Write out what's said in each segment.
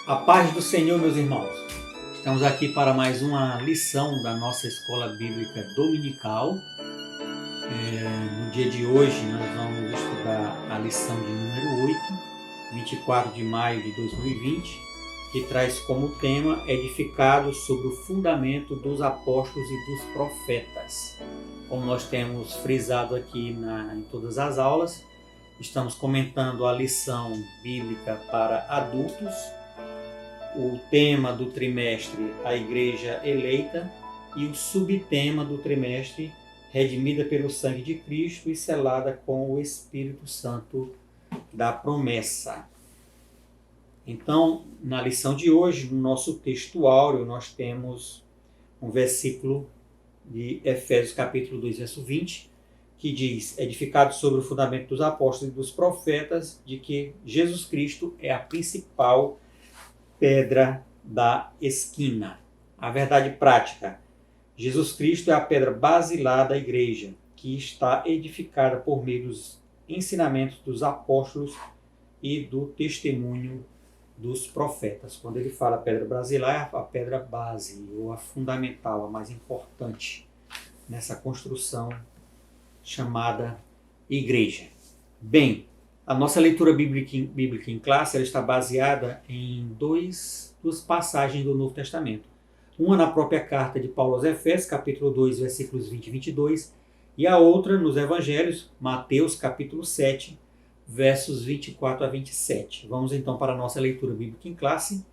A paz do Senhor, meus irmãos. Estamos aqui para mais uma lição da nossa escola bíblica dominical. No dia de hoje nós vamos estudar a lição de número 8, 24 de maio de 2020, que traz como tema edificados sobre o fundamento dos apóstolos e dos profetas. Como nós temos frisado aqui em todas as aulas, estamos comentando a lição bíblica para adultos. O tema do trimestre, a Igreja Eleita, e o subtema do trimestre, redimida pelo sangue de Cristo e selada com o Espírito Santo da promessa. Então, na lição de hoje, no nosso texto áureo, nós temos um versículo de Efésios capítulo 2, verso 20, que diz: edificado sobre o fundamento dos apóstolos e dos profetas, de que Jesus Cristo é a principal pedra da esquina. A verdade prática: Jesus Cristo é a pedra basilar da igreja, que está edificada por meio dos ensinamentos dos apóstolos e do testemunho dos profetas. Quando ele fala pedra basilar, é a pedra base, ou a fundamental, a mais importante nessa construção chamada igreja. Bem, a nossa leitura bíblica em classe ela está baseada em duas passagens do Novo Testamento. Uma na própria carta de Paulo aos Efésios, capítulo 2, versículos 20 e 22, e a outra nos Evangelhos, Mateus, capítulo 7, versos 24 a 27. Vamos então para a nossa leitura bíblica em classe.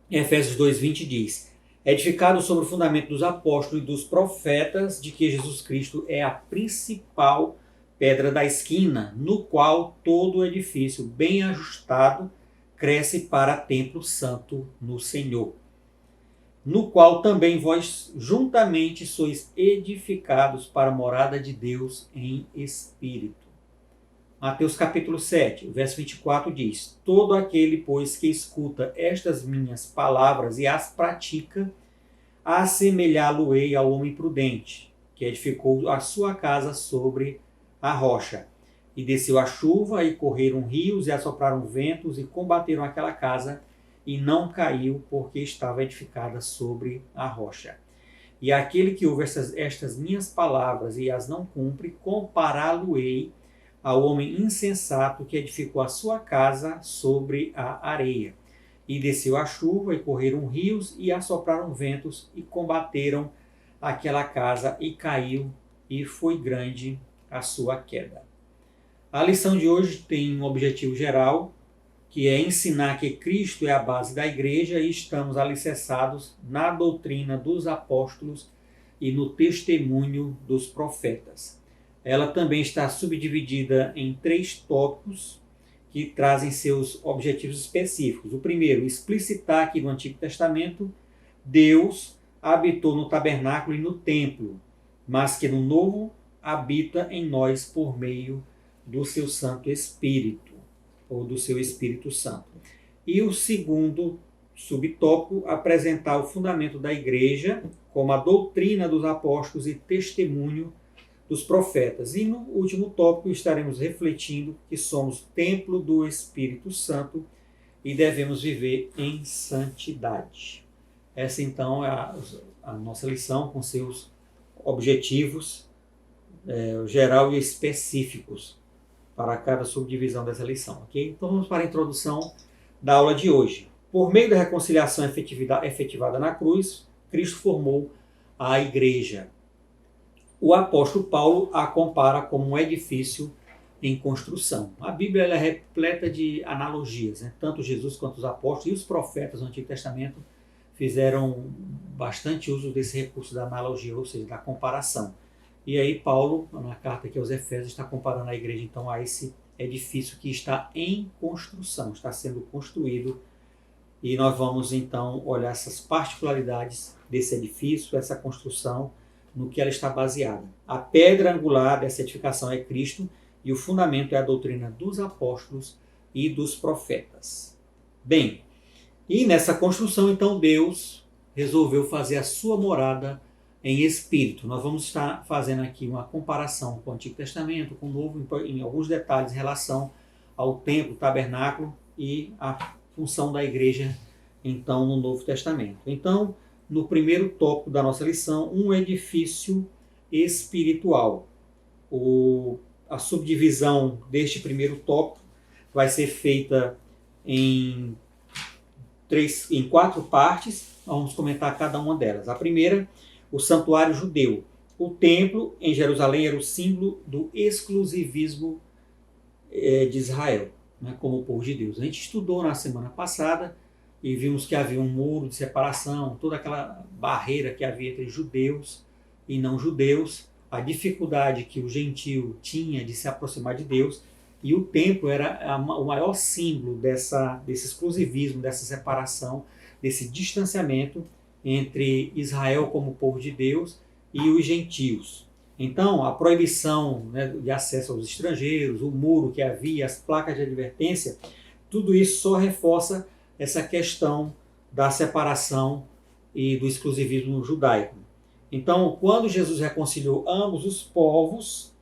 Efésios 2, 20 diz: edificado sobre o fundamento dos apóstolos e dos profetas, de que Jesus Cristo é a principal pedra da esquina, no qual todo o edifício bem ajustado cresce para templo santo no Senhor, no qual também vós juntamente sois edificados para a morada de Deus em Espírito. Mateus capítulo 7, verso 24 diz: todo aquele, pois, que escuta estas minhas palavras e as pratica, assemelhá-lo-ei ao homem prudente, que edificou a sua casa sobre a rocha. E desceu a chuva, e correram rios, e assopraram ventos, e combateram aquela casa, e não caiu, porque estava edificada sobre a rocha. E aquele que ouve estas minhas palavras e as não cumpre, compará-lo-ei ao homem insensato que edificou a sua casa sobre a areia. E desceu a chuva, e correram rios, e assopraram ventos, e combateram aquela casa, e caiu, e foi grande a sua queda. A lição de hoje tem um objetivo geral, que é ensinar que Cristo é a base da igreja e estamos alicerçados na doutrina dos apóstolos e no testemunho dos profetas. Ela também está subdividida em 3 tópicos que trazem seus objetivos específicos. O primeiro, explicitar que no Antigo Testamento Deus habitou no tabernáculo e no templo, mas que no Novo habita em nós por meio do seu Santo Espírito, ou do seu Espírito Santo. E o segundo subtópico, apresentar o fundamento da igreja como a doutrina dos apóstolos e testemunho dos profetas. E no último tópico estaremos refletindo que somos templo do Espírito Santo e devemos viver em santidade. Essa então é a nossa lição com seus objetivos geral e específicos para cada subdivisão dessa lição, ok? Então vamos para a introdução da aula de hoje. Por meio da reconciliação efetivada na cruz, Cristo formou a igreja. O apóstolo Paulo a compara como um edifício em construção. A Bíblia ela é repleta de analogias, né? Tanto Jesus quanto os apóstolos e os profetas do Antigo Testamento fizeram bastante uso desse recurso da analogia, ou seja, da comparação. E aí Paulo, na carta aqui aos Efésios, está comparando a igreja então a esse edifício que está em construção, está sendo construído. E nós vamos então olhar essas particularidades desse edifício, essa construção, no que ela está baseada. A pedra angular dessa edificação é Cristo e o fundamento é a doutrina dos apóstolos e dos profetas. Bem, e nessa construção então Deus resolveu fazer a sua morada em espírito. Nós vamos estar fazendo aqui uma comparação com o Antigo Testamento, com o Novo, em alguns detalhes em relação ao templo, tabernáculo e a função da igreja então, no Novo Testamento. Então, no primeiro tópico da nossa lição, um edifício espiritual. A subdivisão deste primeiro tópico vai ser feita em 4 partes. Vamos comentar cada uma delas. A primeira, o santuário judeu. O templo em Jerusalém era o símbolo do exclusivismo de Israel, né, como o povo de Deus. A gente estudou na semana passada e vimos que havia um muro de separação, toda aquela barreira que havia entre judeus e não judeus, a dificuldade que o gentio tinha de se aproximar de Deus, e o templo era o maior símbolo desse exclusivismo, dessa separação, desse distanciamento entre Israel como povo de Deus e os gentios. Então, a proibição, né, de acesso aos estrangeiros, o muro que havia, as placas de advertência, tudo isso só reforça essa questão da separação e do exclusivismo judaico. Então, quando Jesus reconciliou ambos os povos,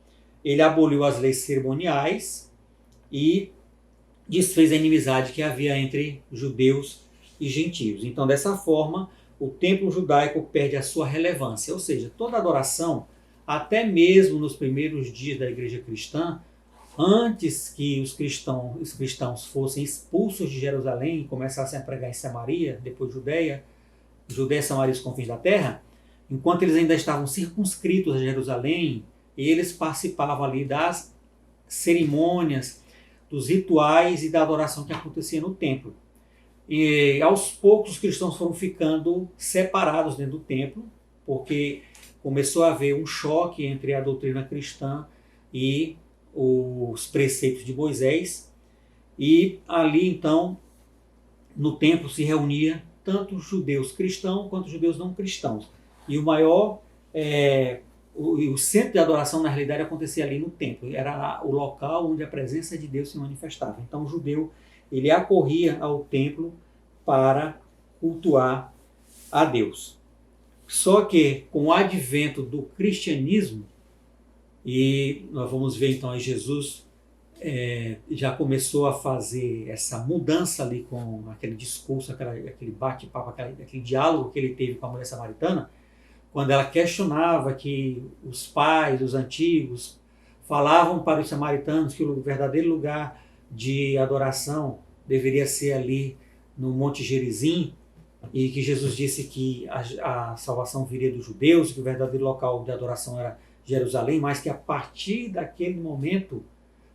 ele aboliu as leis cerimoniais e desfez a inimizade que havia entre judeus e gentios. Então, dessa forma, o templo judaico perde a sua relevância, ou seja, toda adoração, até mesmo nos primeiros dias da igreja cristã, antes que os cristãos fossem expulsos de Jerusalém e começassem a pregar em Samaria, depois Judéia, Samaria e os confins da terra, enquanto eles ainda estavam circunscritos a Jerusalém, eles participavam ali das cerimônias, dos rituais e da adoração que acontecia no templo. E aos poucos os cristãos foram ficando separados dentro do templo, porque começou a haver um choque entre a doutrina cristã e os preceitos de Moisés, e ali então no templo se reunia tanto judeus cristãos quanto judeus não cristãos, e o centro de adoração na realidade acontecia ali no templo, era o local onde a presença de Deus se manifestava. Então o judeu ele acorria ao templo para cultuar a Deus. Só que com o advento do cristianismo, e nós vamos ver então aí Jesus já começou a fazer essa mudança ali com aquele discurso, aquele bate-papo, aquele diálogo que ele teve com a mulher samaritana, quando ela questionava que os pais, os antigos, falavam para os samaritanos que o verdadeiro lugar de adoração deveria ser ali no Monte Gerizim, e que Jesus disse que a salvação viria dos judeus, que o verdadeiro local de adoração era Jerusalém, mas que a partir daquele momento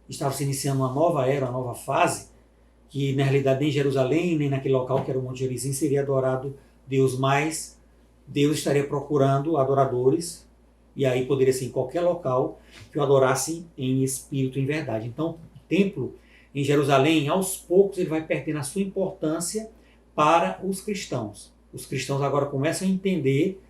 estava se iniciando uma nova era, uma nova fase, que na realidade nem Jerusalém, nem naquele local que era o Monte Gerizim seria adorado Deus, mas Deus estaria procurando adoradores, e aí poderia ser em qualquer local que o adorassem em espírito e em verdade. Então o templo em Jerusalém, aos poucos, ele vai perdendo a sua importância para os cristãos. Os cristãos agora começam a entender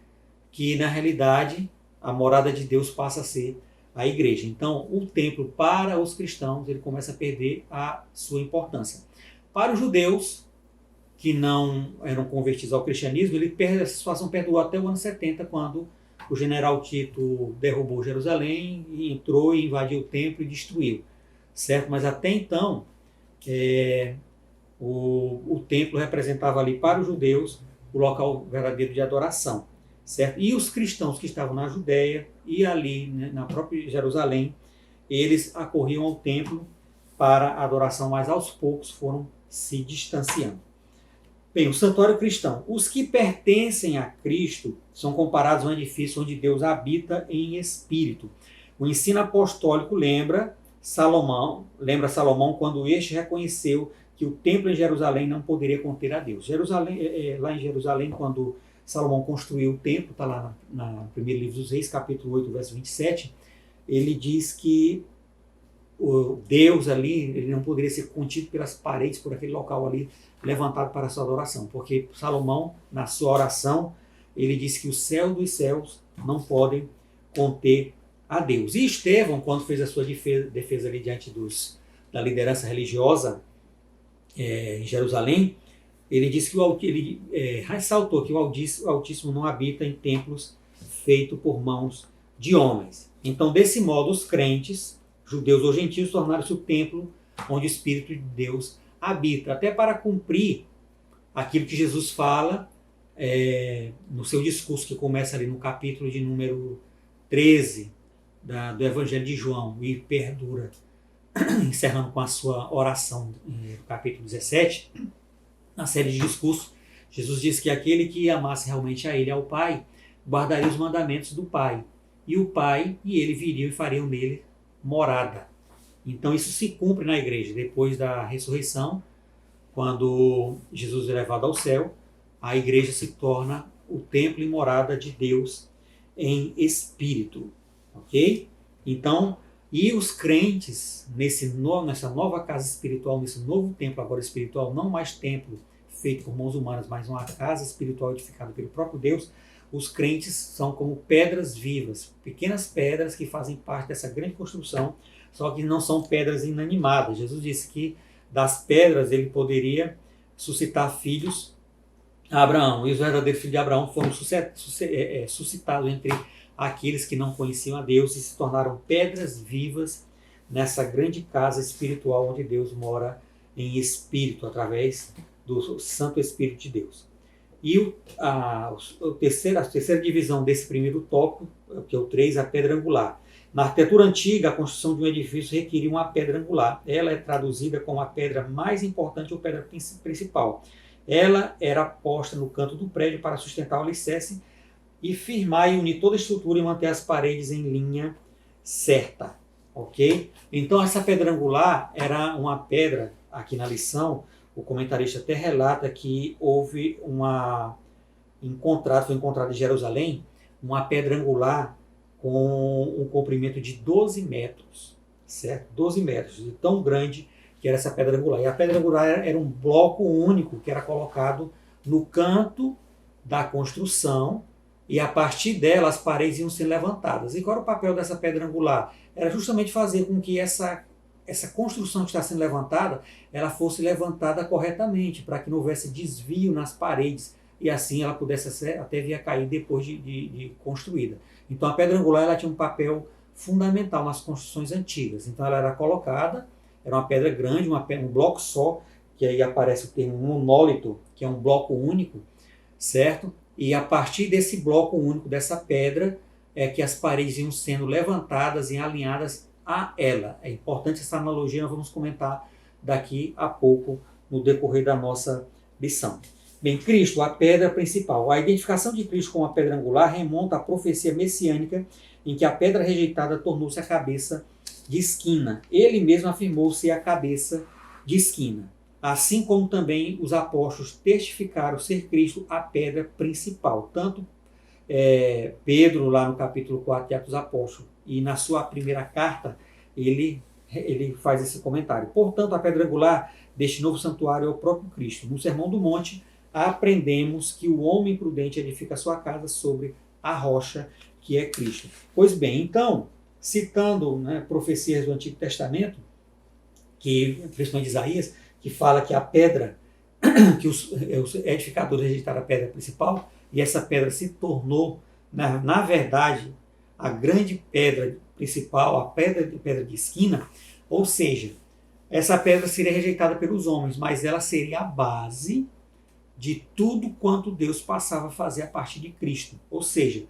que, na realidade, a morada de Deus passa a ser a igreja. Então, o templo para os cristãos, ele começa a perder a sua importância. Para os judeus, que não eram convertidos ao cristianismo, a situação perdurou até o ano 70, quando o general Tito derrubou Jerusalém, e entrou e invadiu o templo e destruiu. Certo? Mas até então, o templo representava ali para os judeus o local verdadeiro de adoração. Certo? E os cristãos que estavam na Judéia e ali, né, na própria Jerusalém, eles acorriam ao templo para a adoração, mas aos poucos foram se distanciando. Bem, o santuário cristão. Os que pertencem a Cristo são comparados a um edifício onde Deus habita em espírito. O ensino apostólico lembra Salomão quando este reconheceu que o templo em Jerusalém não poderia conter a Deus. Lá em Jerusalém, quando Salomão construiu o templo, está lá no primeiro livro dos Reis, capítulo 8, verso 27, ele diz que o Deus ali ele não poderia ser contido pelas paredes, por aquele local ali levantado para a sua adoração, porque Salomão, na sua oração, ele disse que o céu dos céus não podem conter a Deus. E Estevão, quando fez a sua defesa ali diante da liderança religiosa em Jerusalém, ele disse que ele ressaltou que o Altíssimo não habita em templos feitos por mãos de homens. Então, desse modo, os crentes, judeus ou gentios, tornaram-se o templo onde o Espírito de Deus habita, até para cumprir aquilo que Jesus fala no seu discurso, que começa ali no capítulo de número 13 do Evangelho de João e perdura, encerrando com a sua oração no capítulo 17, na série de discursos, Jesus disse que aquele que amasse realmente a ele, ao Pai, guardaria os mandamentos do Pai, e o Pai e ele viriam e fariam nele morada. Então isso se cumpre na igreja. Depois da ressurreição, quando Jesus é levado ao céu, a igreja se torna o templo e morada de Deus em espírito. Ok? Então, e os crentes nessa nova casa espiritual, nesse novo templo agora espiritual, não mais templo feito por mãos humanas, mas uma casa espiritual edificada pelo próprio Deus, os crentes são como pedras vivas, pequenas pedras que fazem parte dessa grande construção, só que não são pedras inanimadas. Jesus disse que das pedras ele poderia suscitar filhos a Abraão, e os verdadeiros filhos de Abraão foram suscitados entre aqueles que não conheciam a Deus e se tornaram pedras vivas nessa grande casa espiritual onde Deus mora em espírito, através do Santo Espírito de Deus. E a terceira divisão desse primeiro tópico, que é o 3, a pedra angular. Na arquitetura antiga, a construção de um edifício requeria uma pedra angular. Ela é traduzida como a pedra mais importante ou pedra principal. Ela era posta no canto do prédio para sustentar o alicerce e firmar e unir toda a estrutura e manter as paredes em linha certa. Ok? Então essa pedra angular era uma pedra, aqui na lição, o comentarista até relata que houve foi encontrado em Jerusalém, uma pedra angular com um comprimento de 12 metros, certo? 12 metros, de tão grande que era essa pedra angular. E a pedra angular era um bloco único que era colocado no canto da construção e a partir dela as paredes iam sendo levantadas. E qual era o papel dessa pedra angular? Era justamente fazer com que essa construção que está sendo levantada, ela fosse levantada corretamente, para que não houvesse desvio nas paredes e assim ela pudesse até vir a cair depois de construída. Então a pedra angular ela tinha um papel fundamental nas construções antigas. Então ela era colocada, era uma pedra grande, um bloco só, que aí aparece o termo monólito, que é um bloco único, certo? E a partir desse bloco único, dessa pedra, é que as paredes iam sendo levantadas e alinhadas a ela. É importante essa analogia, nós vamos comentar daqui a pouco no decorrer da nossa lição. Bem, Cristo, a pedra principal. A identificação de Cristo com a pedra angular remonta à profecia messiânica em que a pedra rejeitada tornou-se a cabeça de esquina. Ele mesmo afirmou-se a cabeça de esquina. Assim como também os apóstolos testificaram ser Cristo a pedra principal. Tanto Pedro, lá no capítulo 4 de Atos dos Apóstolos, e na sua primeira carta, ele faz esse comentário. Portanto, a pedra angular deste novo santuário é o próprio Cristo. No Sermão do Monte, aprendemos que o homem prudente edifica a sua casa sobre a rocha, que é Cristo. Pois bem, então, citando profecias do Antigo Testamento, principalmente Isaías, que fala que a pedra, que os edificadores rejeitaram a pedra principal, e essa pedra se tornou, na verdade, a grande pedra principal, a pedra de esquina, ou seja, essa pedra seria rejeitada pelos homens, mas ela seria a base de tudo quanto Deus passava a fazer a partir de Cristo. Ou seja,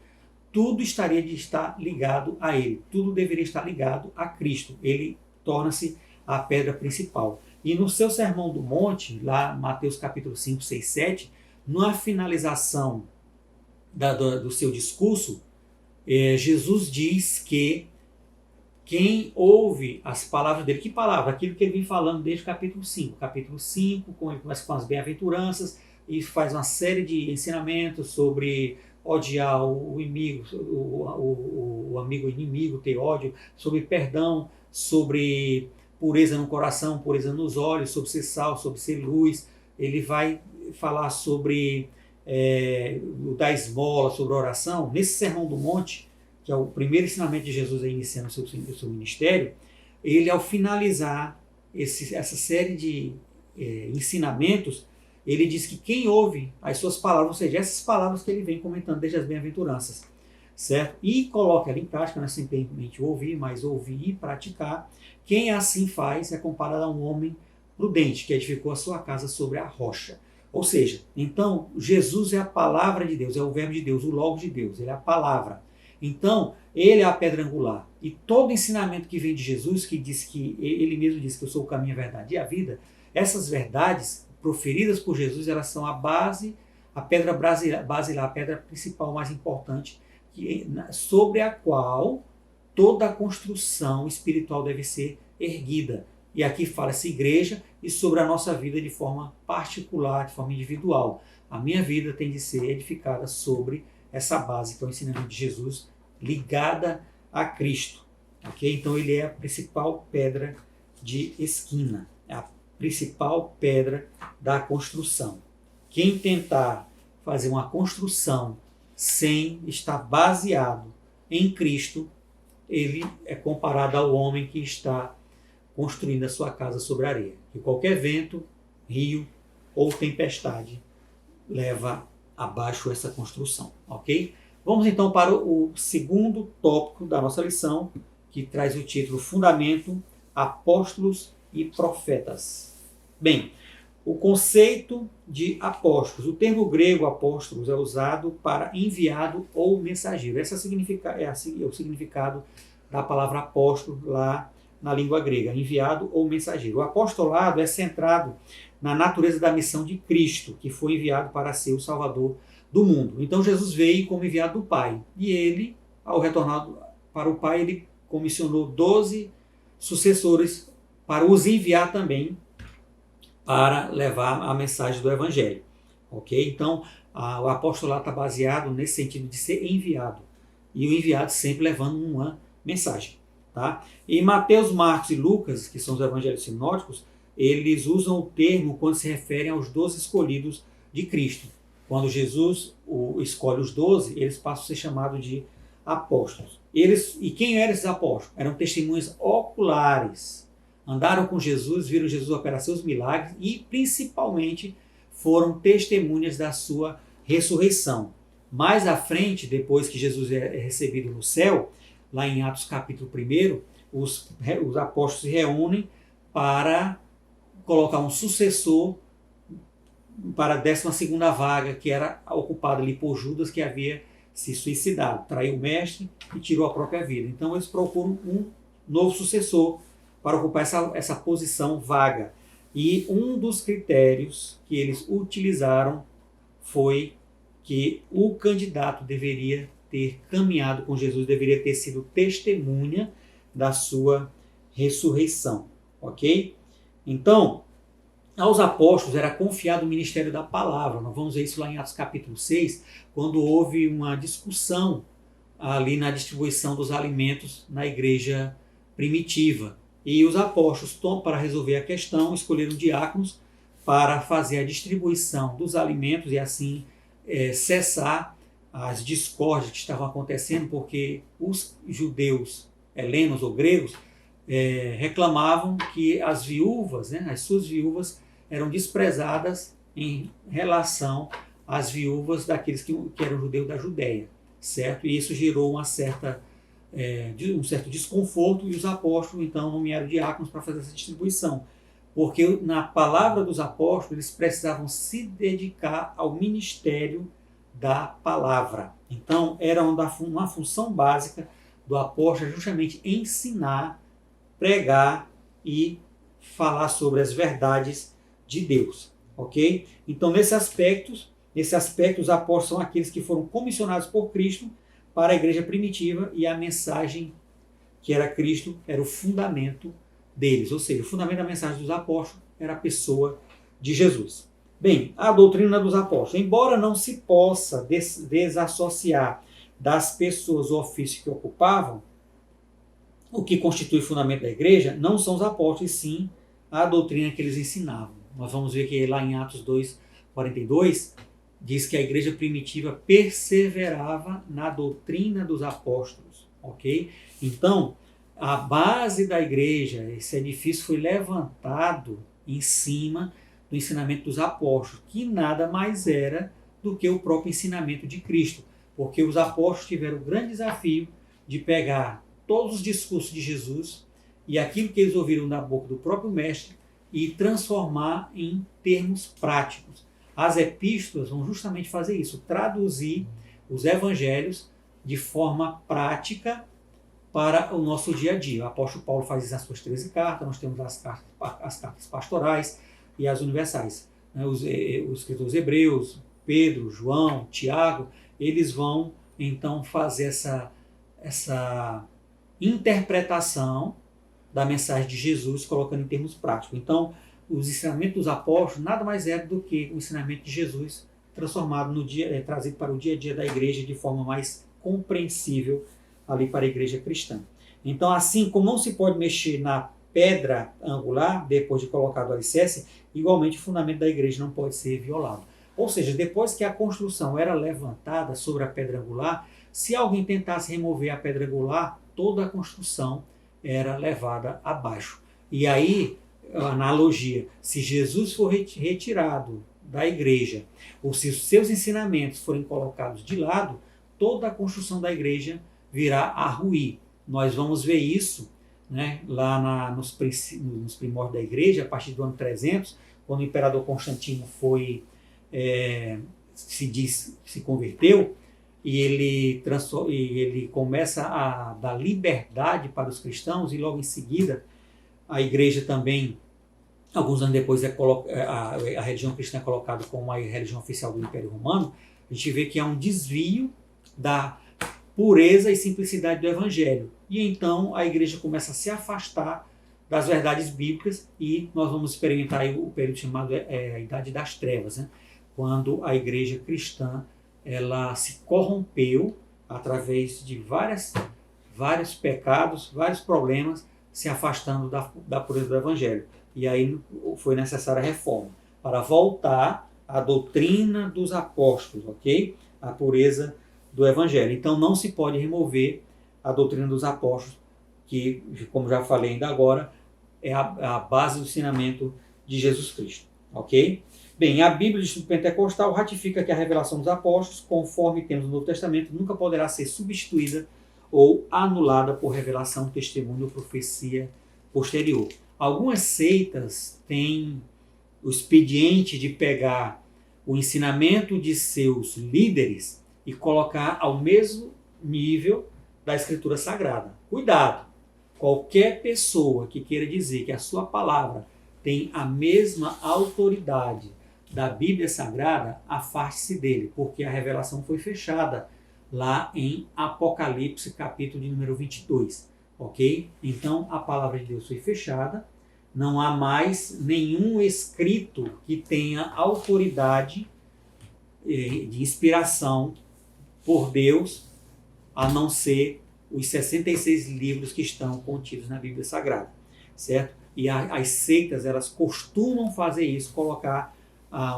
tudo estaria de estar ligado a Ele, tudo deveria estar ligado a Cristo. Ele torna-se a pedra principal. E no seu Sermão do Monte, lá Mateus capítulo 5, 6, 7, na finalização do seu discurso, Jesus diz que quem ouve as palavras dele, que palavra? Aquilo que ele vem falando desde o capítulo 5. Capítulo 5, ele começa com as bem-aventuranças e faz uma série de ensinamentos sobre odiar o inimigo, o amigo inimigo, ter ódio, sobre perdão, sobre pureza no coração, pureza nos olhos, sobre ser sal, sobre ser luz. Ele vai falar sobre o dar esmola, sobre oração. Nesse Sermão do Monte, que é o primeiro ensinamento de Jesus iniciando o seu ministério, ele, ao finalizar essa série de ensinamentos, ele diz que quem ouve as suas palavras, ou seja, essas palavras que ele vem comentando desde as bem-aventuranças, certo? E coloca ela em prática, não é simplesmente ouvir, mas ouvir e praticar. Quem assim faz é comparado a um homem prudente, que edificou a sua casa sobre a rocha. Ou seja, então Jesus é a palavra de Deus, é o verbo de Deus, o Logos de Deus, ele é a palavra. Então, ele é a pedra angular. E todo ensinamento que vem de Jesus, que diz que ele mesmo diz que eu sou o caminho, a verdade e a vida, essas verdades proferidas por Jesus, elas são a base, a pedra basilar, a pedra principal mais importante, sobre a qual toda a construção espiritual deve ser erguida. E aqui fala-se igreja e sobre a nossa vida de forma particular, de forma individual. A minha vida tem de ser edificada sobre essa base, que é o ensinamento de Jesus, ligada a Cristo. Okay? Então ele é a principal pedra de esquina, é a principal pedra da construção. Quem tentar fazer uma construção sem estar baseado em Cristo, ele é comparado ao homem que está construindo a sua casa sobre a areia. E qualquer vento, rio ou tempestade leva abaixo essa construção, ok? Vamos então para o segundo tópico da nossa lição, que traz o título Fundamento, Apóstolos e Profetas. Bem, o conceito de apóstolos. O termo grego apóstolos é usado para enviado ou mensageiro. Esse é o significado da palavra apóstolo lá na língua grega, enviado ou mensageiro. O apostolado é centrado na natureza da missão de Cristo, que foi enviado para ser o Salvador do mundo. Então Jesus veio como enviado do Pai. E ele, ao retornar para o Pai, ele comissionou 12 sucessores para os enviar também para levar a mensagem do Evangelho. Ok? Então, o apostolado está baseado nesse sentido de ser enviado. E o enviado sempre levando uma mensagem. Tá? E Mateus, Marcos e Lucas, que são os evangelhos sinóticos, eles usam o termo quando se referem aos 12 escolhidos de Cristo. Quando Jesus escolhe os 12, eles passam a ser chamados de apóstolos. E quem eram esses apóstolos? Eram testemunhas oculares. Andaram com Jesus, viram Jesus operar seus milagres e, principalmente, foram testemunhas da sua ressurreição. Mais à frente, depois que Jesus é recebido no céu, lá em Atos capítulo 1, os apóstolos se reúnem para colocar um sucessor para a 12ª vaga, que era ocupada ali por Judas, que havia se suicidado, traiu o mestre e tirou a própria vida. Então eles procuram um novo sucessor para ocupar essa posição vaga. E um dos critérios que eles utilizaram foi que o candidato deveria ter caminhado com Jesus, deveria ter sido testemunha da sua ressurreição. Ok? Então, aos apóstolos era confiado o ministério da palavra. Nós vamos ver isso lá em Atos capítulo 6, quando houve uma discussão ali na distribuição dos alimentos na igreja primitiva. E os apóstolos, para resolver a questão, escolheram diáconos para fazer a distribuição dos alimentos e assim cessar as discórdias que estavam acontecendo, porque os judeus helenos ou gregos reclamavam que as viúvas, as suas viúvas, eram desprezadas em relação às viúvas daqueles que eram judeus da Judéia, certo? E isso gerou um certo desconforto, e os apóstolos então nomearam diáconos para fazer essa distribuição, porque na palavra dos apóstolos eles precisavam se dedicar ao ministério da palavra. Então era uma função básica do apóstolo justamente ensinar, pregar e falar sobre as verdades de Deus, ok? Então nesse aspecto os apóstolos são aqueles que foram comissionados por Cristo para a igreja primitiva, e a mensagem que era Cristo era o fundamento deles, ou seja, o fundamento da mensagem dos apóstolos era a pessoa de Jesus. Bem, a doutrina dos apóstolos, embora não se possa desassociar das pessoas o ofício que ocupavam, o que constitui o fundamento da igreja não são os apóstolos, sim a doutrina que eles ensinavam. Nós vamos ver que lá em Atos 2:42 diz que a igreja primitiva perseverava na doutrina dos apóstolos, ok? Então, a base da igreja, esse edifício foi levantado em cima do ensinamento dos apóstolos, que nada mais era do que o próprio ensinamento de Cristo, porque os apóstolos tiveram o grande desafio de pegar todos os discursos de Jesus e aquilo que eles ouviram da boca do próprio mestre e transformar em termos práticos. As epístolas vão justamente fazer isso, traduzir os evangelhos de forma prática para o nosso dia a dia. O apóstolo Paulo faz isso nas suas 13 cartas, nós temos as cartas pastorais e as universais. Os escritores hebreus, Pedro, João, Tiago, eles vão então fazer essa interpretação da mensagem de Jesus, colocando em termos práticos. Então, os ensinamentos dos apóstolos nada mais é do que o ensinamento de Jesus transformado trazido para o dia a dia da igreja de forma mais compreensível ali para a igreja cristã. Então, assim como não se pode mexer na pedra angular, depois de colocado o alicerce, igualmente o fundamento da igreja não pode ser violado. Ou seja, depois que a construção era levantada sobre a pedra angular, se alguém tentasse remover a pedra angular, toda a construção era levada abaixo. E aí, a analogia, se Jesus for retirado da igreja, ou se os seus ensinamentos forem colocados de lado, toda a construção da igreja virá a ruir. Nós vamos ver isso, né, lá nos primórdios da igreja, a partir do ano 300, quando o imperador Constantino se converteu, e ele começa a dar liberdade para os cristãos, e logo em seguida a igreja também, alguns anos depois, a religião cristã é colocada como a religião oficial do Império Romano. A gente vê que há um desvio da pureza e simplicidade do Evangelho. E então a igreja começa a se afastar das verdades bíblicas, e nós vamos experimentar aí o período chamado a Idade das Trevas, né? Quando a igreja cristã ela se corrompeu através de vários pecados, vários problemas, se afastando da pureza do Evangelho. E aí foi necessária a reforma para voltar à doutrina dos apóstolos, ok? A pureza do Evangelho. Então não se pode remover a doutrina dos apóstolos, que, como já falei ainda agora, é a base do ensinamento de Jesus Cristo, ok? Bem, a Bíblia do Instituto Pentecostal ratifica que a revelação dos apóstolos, conforme temos no Novo Testamento, nunca poderá ser substituída ou anulada por revelação, testemunho ou profecia posterior. Algumas seitas têm o expediente de pegar o ensinamento de seus líderes e colocar ao mesmo nível da Escritura Sagrada. Cuidado! Qualquer pessoa que queira dizer que a sua palavra tem a mesma autoridade da Bíblia Sagrada, afaste-se dele, porque a revelação foi fechada lá em Apocalipse, capítulo de número 22, ok? Então, a palavra de Deus foi fechada, não há mais nenhum escrito que tenha autoridade de inspiração por Deus, a não ser os 66 livros que estão contidos na Bíblia Sagrada, certo? E as seitas, elas costumam fazer isso, colocar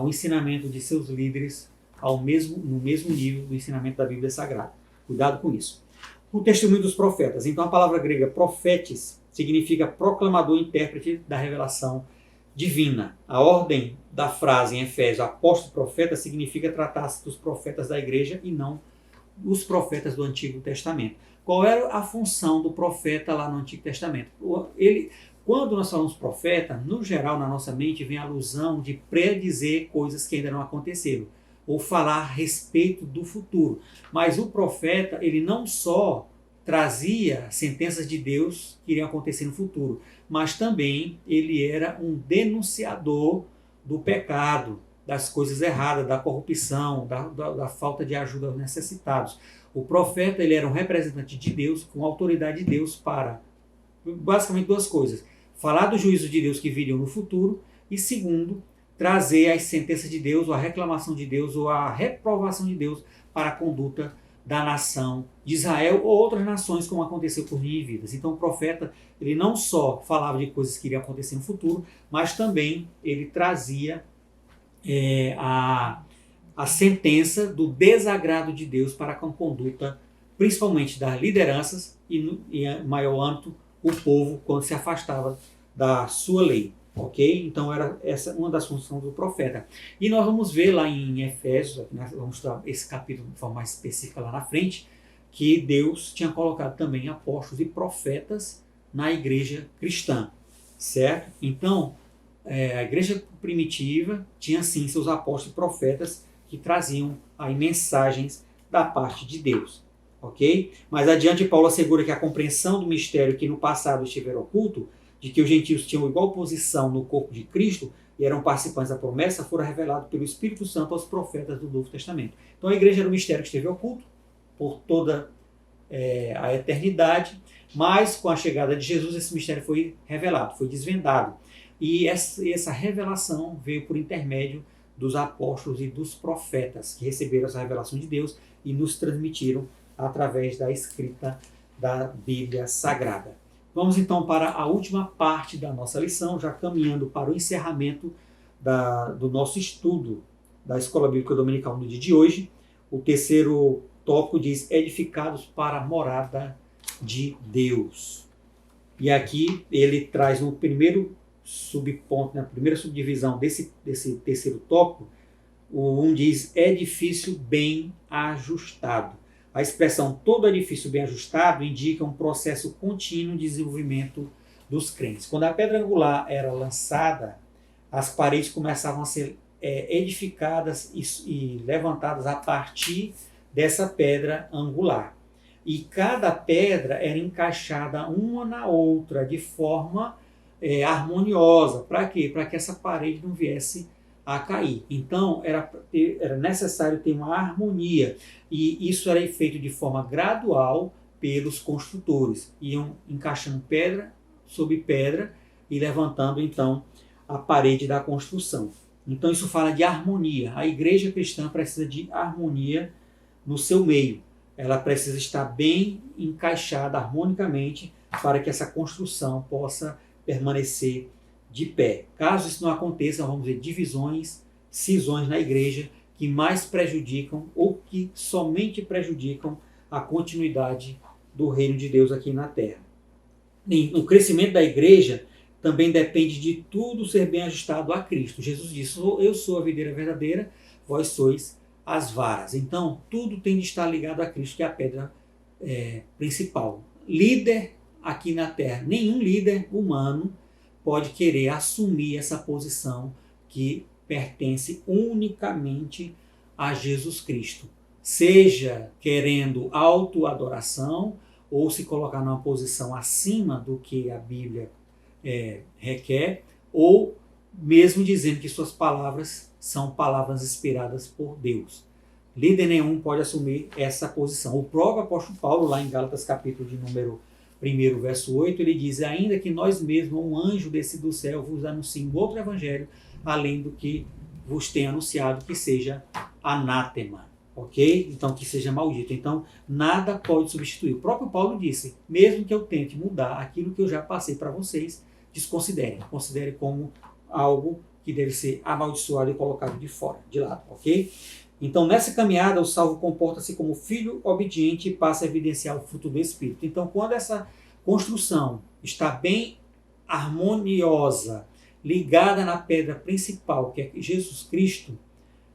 o ensinamento de seus líderes no mesmo nível do ensinamento da Bíblia Sagrada. Cuidado com isso. O testemunho dos profetas. Então, a palavra grega profetes significa proclamador, intérprete da revelação divina. A ordem da frase em Efésios, apóstolo profeta, significa tratar-se dos profetas da igreja e não os profetas do Antigo Testamento. Qual era a função do profeta lá no Antigo Testamento? Quando nós falamos profeta, no geral, na nossa mente, vem a alusão de predizer coisas que ainda não aconteceram, ou falar a respeito do futuro. Mas o profeta, ele não só trazia sentenças de Deus que iriam acontecer no futuro, mas também ele era um denunciador do pecado, das coisas erradas, da corrupção, da falta de ajuda aos necessitados. O profeta, ele era um representante de Deus, com autoridade de Deus para, basicamente, duas coisas: falar do juízo de Deus que viriam no futuro, e segundo, trazer as sentenças de Deus, ou a reclamação de Deus, ou a reprovação de Deus para a conduta da nação de Israel ou outras nações, como aconteceu por mim e vidas. Então o profeta, ele não só falava de coisas que iriam acontecer no futuro, mas também ele trazia a sentença do desagrado de Deus para com a conduta, principalmente das lideranças e em maior âmbito, o povo, quando se afastava da sua lei. Ok? Então era essa uma das funções do profeta. E nós vamos ver lá em Efésios, vamos estudar esse capítulo de forma mais específica lá na frente, que Deus tinha colocado também apóstolos e profetas na igreja cristã, certo? Então, a igreja primitiva tinha sim seus apóstolos e profetas que traziam aí mensagens da parte de Deus. Ok? Mas adiante Paulo assegura que a compreensão do mistério que no passado estivera oculto, de que os gentios tinham igual posição no corpo de Cristo e eram participantes da promessa, fora revelado pelo Espírito Santo aos profetas do Novo Testamento. Então a igreja era um mistério que esteve oculto por toda a eternidade, mas com a chegada de Jesus esse mistério foi revelado, foi desvendado. E essa revelação veio por intermédio dos apóstolos e dos profetas, que receberam essa revelação de Deus e nos transmitiram através da escrita da Bíblia Sagrada. Vamos então para a última parte da nossa lição, já caminhando para o encerramento do nosso estudo da Escola Bíblica Dominical no dia de hoje. O terceiro tópico diz: edificados para a morada de Deus. E aqui ele traz no primeiro subponto, na primeira subdivisão desse terceiro tópico, o 1 diz edifício bem ajustado. A expressão todo edifício bem ajustado indica um processo contínuo de desenvolvimento dos crentes. Quando a pedra angular era lançada, as paredes começavam a ser edificadas e levantadas a partir dessa pedra angular. E cada pedra era encaixada uma na outra de forma harmoniosa. Para quê? Para que essa parede não viesse a cair. Então era necessário ter uma harmonia, e isso era feito de forma gradual pelos construtores. Iam encaixando pedra sobre pedra e levantando então a parede da construção. Então isso fala de harmonia. A igreja cristã precisa de harmonia no seu meio. Ela precisa estar bem encaixada harmonicamente para que essa construção possa permanecer de pé. Caso isso não aconteça, vamos ver divisões, cisões na igreja que mais prejudicam ou que somente prejudicam a continuidade do reino de Deus aqui na terra. O crescimento da igreja também depende de tudo ser bem ajustado a Cristo. Jesus disse: eu sou a videira verdadeira, vós sois as varas. Então, tudo tem de estar ligado a Cristo, que é a pedra principal. Líder aqui na terra, nenhum líder humano pode querer assumir essa posição que pertence unicamente a Jesus Cristo. Seja querendo autoadoração ou se colocar numa posição acima do que a Bíblia requer, ou mesmo dizendo que suas palavras são palavras inspiradas por Deus. Líder nenhum pode assumir essa posição. O próprio apóstolo Paulo, lá em Gálatas capítulo de número 1, verso 8, ele diz: ainda que nós mesmos, um anjo descido do céu, vos anuncie um outro evangelho, além do que vos tem anunciado, que seja anátema. Ok? Então, que seja maldito. Então, nada pode substituir. O próprio Paulo disse: mesmo que eu tente mudar aquilo que eu já passei para vocês, desconsiderem. Considere como algo que deve ser amaldiçoado e colocado de fora, de lado. Ok? Então, nessa caminhada, o salvo comporta-se como filho obediente e passa a evidenciar o fruto do Espírito. Então, quando essa construção está bem harmoniosa, ligada na pedra principal, que é Jesus Cristo,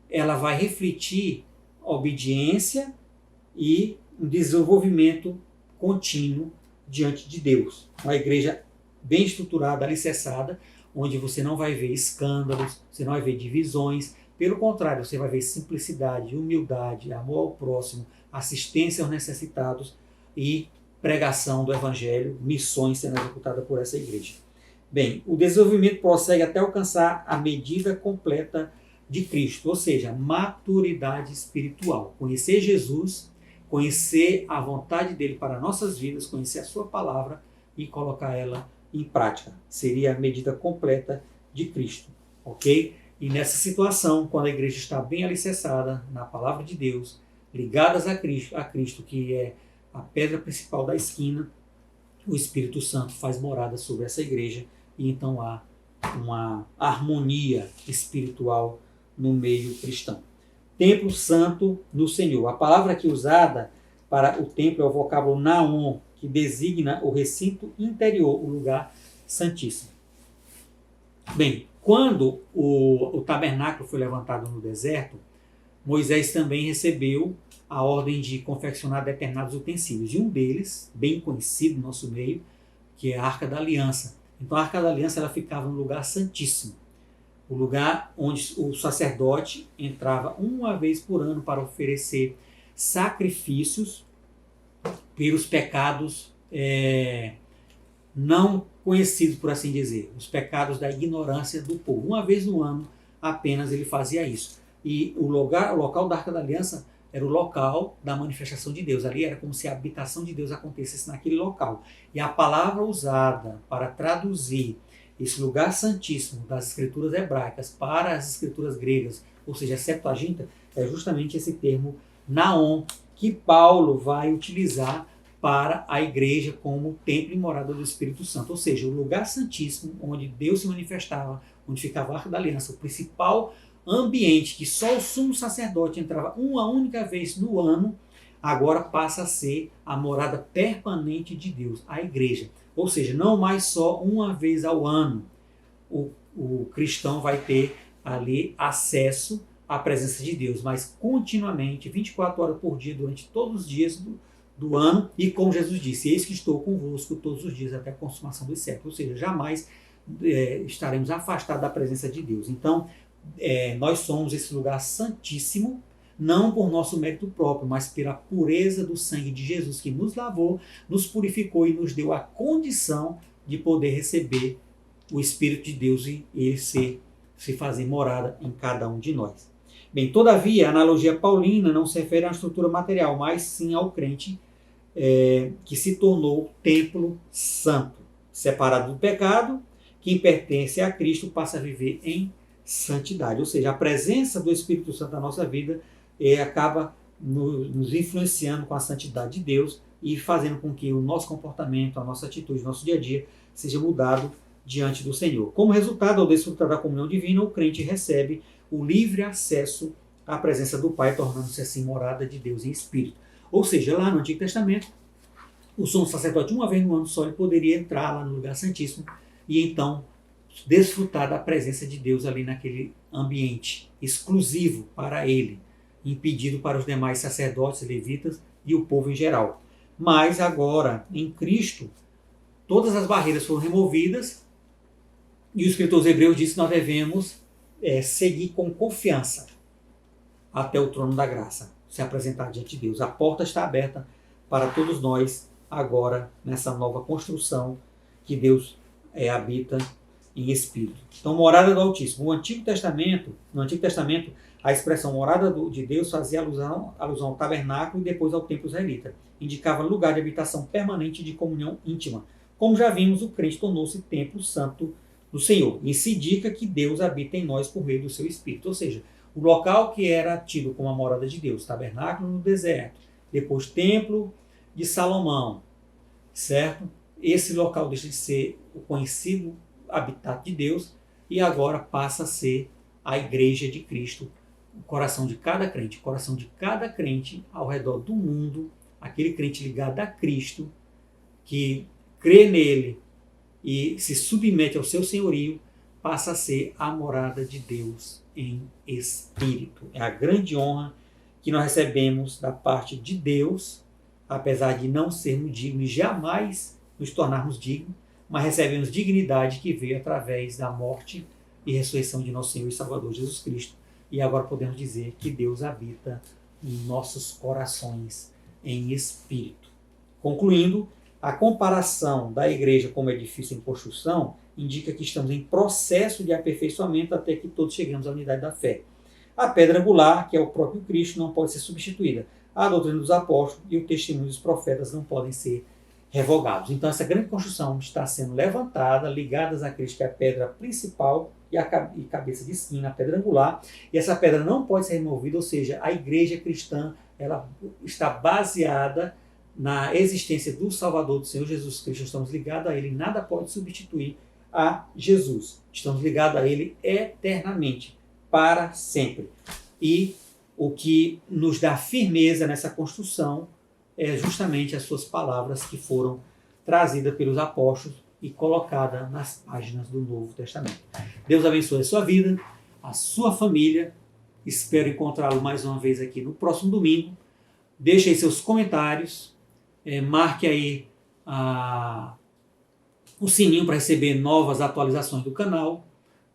ela vai refletir obediência e um desenvolvimento contínuo diante de Deus. Uma igreja bem estruturada, alicerçada, onde você não vai ver escândalos, você não vai ver divisões. Pelo contrário, você vai ver simplicidade, humildade, amor ao próximo, assistência aos necessitados e pregação do Evangelho, missões sendo executadas por essa igreja. Bem, o desenvolvimento prossegue até alcançar a medida completa de Cristo, ou seja, maturidade espiritual. Conhecer Jesus, conhecer a vontade dele para nossas vidas, conhecer a sua palavra e colocar ela em prática. Seria a medida completa de Cristo, ok? E nessa situação, quando a igreja está bem alicerçada na palavra de Deus, ligadas a Cristo, que é a pedra principal da esquina, o Espírito Santo faz morada sobre essa igreja e então há uma harmonia espiritual no meio cristão. Templo santo no Senhor. A palavra aqui usada para o templo é o vocábulo naon, que designa o recinto interior, o lugar santíssimo. Bem, quando o tabernáculo foi levantado no deserto, Moisés também recebeu a ordem de confeccionar determinados utensílios. E um deles, bem conhecido no nosso meio, que é a Arca da Aliança. Então a Arca da Aliança ela ficava no lugar santíssimo, o lugar onde o sacerdote entrava uma vez por ano para oferecer sacrifícios pelos pecados não conhecidos, por assim dizer, os pecados da ignorância do povo. Uma vez no ano apenas ele fazia isso. E o local da Arca da Aliança era o local da manifestação de Deus. Ali era como se a habitação de Deus acontecesse naquele local. E a palavra usada para traduzir esse lugar santíssimo das escrituras hebraicas para as escrituras gregas, ou seja, a Septuaginta, é justamente esse termo Naon, que Paulo vai utilizar para a igreja como templo e morada do Espírito Santo. Ou seja, o lugar santíssimo onde Deus se manifestava, onde ficava a Arca da Aliança, o principal ambiente que só o sumo sacerdote entrava uma única vez no ano, agora passa a ser a morada permanente de Deus, a igreja. Ou seja, não mais só uma vez ao ano o cristão vai ter ali acesso à presença de Deus, mas continuamente, 24 horas por dia, durante todos os dias do ano, e como Jesus disse, eis que estou convosco todos os dias até a consumação dos séculos. Ou seja, jamais estaremos afastados da presença de Deus. Então, nós somos esse lugar santíssimo, não por nosso mérito próprio, mas pela pureza do sangue de Jesus, que nos lavou, nos purificou e nos deu a condição de poder receber o Espírito de Deus e ele se fazer morada em cada um de nós. Bem, todavia, a analogia paulina não se refere à estrutura material, mas sim ao crente que se tornou templo santo, separado do pecado. Quem pertence a Cristo passa a viver em santidade, ou seja, a presença do Espírito Santo na nossa vida acaba nos influenciando com a santidade de Deus e fazendo com que o nosso comportamento, a nossa atitude, o nosso dia a dia seja mudado diante do Senhor. Como resultado, ao desfrutar da comunhão divina, o crente recebe o livre acesso à presença do Pai, tornando-se assim morada de Deus em espírito. Ou seja, lá no Antigo Testamento, o sumo sacerdote, uma vez no ano só, ele poderia entrar lá no lugar santíssimo e então desfrutar da presença de Deus ali naquele ambiente exclusivo para ele, impedido para os demais sacerdotes, levitas e o povo em geral. Mas agora, em Cristo, todas as barreiras foram removidas e o escritor aos Hebreus diz que nós devemos seguir com confiança até o trono da graça, se apresentar diante de Deus. A porta está aberta para todos nós agora nessa nova construção que Deus habita em espírito. Então, morada do Altíssimo. No Antigo Testamento, a expressão morada de Deus fazia alusão ao tabernáculo e depois ao templo israelita. Indicava lugar de habitação permanente de comunhão íntima. Como já vimos, o crente tornou-se templo santo do Senhor. E se indica que Deus habita em nós por meio do seu Espírito. Ou seja, o local que era tido como a morada de Deus, tabernáculo no deserto, depois templo de Salomão, certo? Esse local deixa de ser o conhecido habitat de Deus e agora passa a ser a igreja de Cristo, o coração de cada crente, o coração de cada crente ao redor do mundo, aquele crente ligado a Cristo, que crê nele e se submete ao seu senhorio, passa a ser a morada de Deus em espírito. É a grande honra que nós recebemos da parte de Deus, apesar de não sermos dignos e jamais nos tornarmos dignos, mas recebemos dignidade que veio através da morte e ressurreição de nosso Senhor e Salvador Jesus Cristo. E agora podemos dizer que Deus habita em nossos corações em espírito. Concluindo, a comparação da igreja como edifício em construção indica que estamos em processo de aperfeiçoamento até que todos chegamos à unidade da fé. A pedra angular, que é o próprio Cristo, não pode ser substituída. A doutrina dos apóstolos e o testemunho dos profetas não podem ser revogados. Então essa grande construção está sendo levantada, ligadas a Cristo, que é a pedra principal e cabeça de esquina, a pedra angular, e essa pedra não pode ser removida, ou seja, a igreja cristã ela está baseada na existência do Salvador, do Senhor Jesus Cristo. Estamos ligados a Ele, nada pode substituir a Jesus. Estamos ligados a Ele eternamente, para sempre. E o que nos dá firmeza nessa construção é justamente as suas palavras que foram trazidas pelos apóstolos e colocadas nas páginas do Novo Testamento. Deus abençoe a sua vida, a sua família. Espero encontrá-lo mais uma vez aqui no próximo domingo. Deixe aí seus comentários, marque aí o sininho para receber novas atualizações do canal,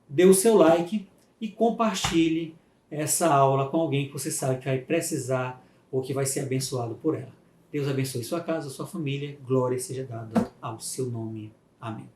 dê o seu like e compartilhe essa aula com alguém que você sabe que vai precisar ou que vai ser abençoado por ela. Deus abençoe sua casa, sua família, glória seja dada ao seu nome. Amém.